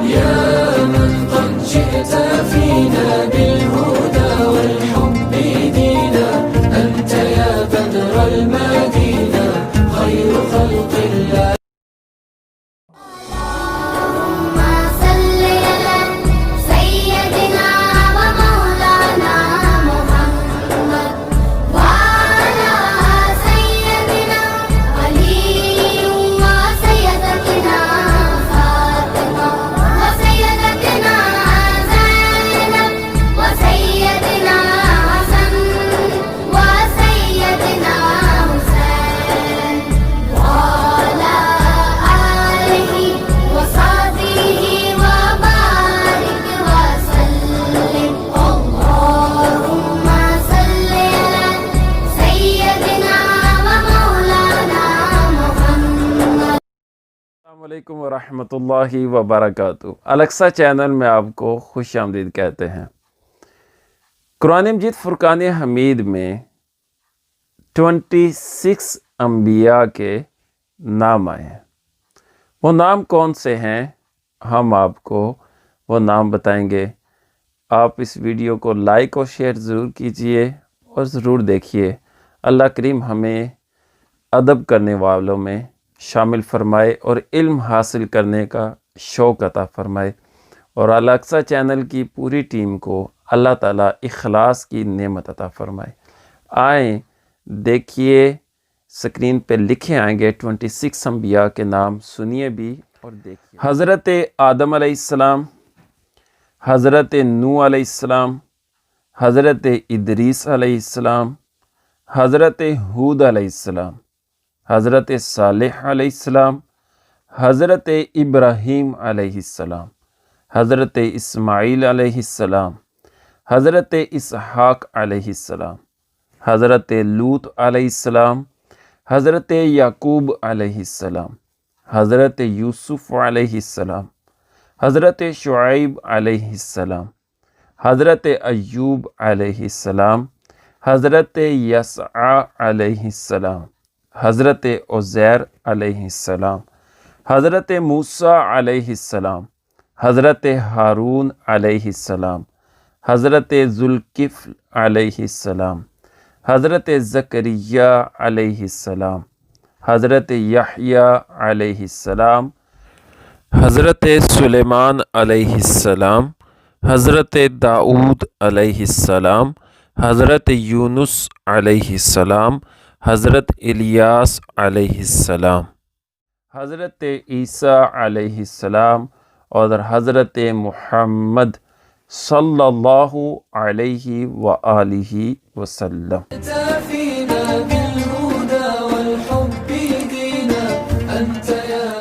يا من قد جئت فينا بالهدى والحب دينا، أنت يا بدر المدينة خير خلق الله. السلام علیکم ورحمۃ اللہ وبرکاتہ۔ الکسا چینل میں آپ کو خوش آمدید کہتے ہیں۔ قرآن مجید فرقان حمید میں 26 انبیاء کے نام آئے ہیں۔ وہ نام کون سے ہیں، ہم آپ کو وہ نام بتائیں گے۔ آپ اس ویڈیو کو لائک اور شیئر ضرور کیجئے اور ضرور دیکھیے۔ اللہ کریم ہمیں ادب کرنے والوں میں شامل فرمائے اور علم حاصل کرنے کا شوق عطا فرمائے، اور الاقصی چینل کی پوری ٹیم کو اللہ تعالیٰ اخلاص کی نعمت عطا فرمائے۔ آئیں دیکھیے، سکرین پہ لکھے آئیں گے 26 انبیاء کے نام، سنیے بھی اور دیکھیے۔ حضرت آدم علیہ السلام، حضرت نوح علیہ السلام، حضرت ادریس علیہ السلام، حضرت ہود علیہ السلام، حضرت صالح علیہ السلام، حضرت ابراہیم علیہ السلام، حضرت اسماعیل علیہ السلام، حضرت اسحاق علیہ السلام، حضرت لوط علیہ السلام، حضرت یعقوب علیہ السلام، حضرت یوسف علیہ السلام، حضرت شعیب علیہ السلام، حضرت ایوب علیہ السلام، حضرت یسع علیہ السلام، حضرت عزیر علیہ السلام، حضرت موسیٰ علیہ السلام، حضرت ہارون علیہ السلام، حضرت ذوالکفل علیہ السلام، حضرت زکریا علیہ السلام، حضرت یحییٰ علیہ السلام، حضرت سلیمان علیہ السلام، حضرت داؤد علیہ السلام، حضرت یونس علیہ السلام، حضرت الیاس علیہ السلام، حضرت عیسیٰ علیہ السلام، اور حضرت محمد صلی اللہ علیہ وآلہ وسلم۔ فينا بالهدى والحب دينا، أنت يا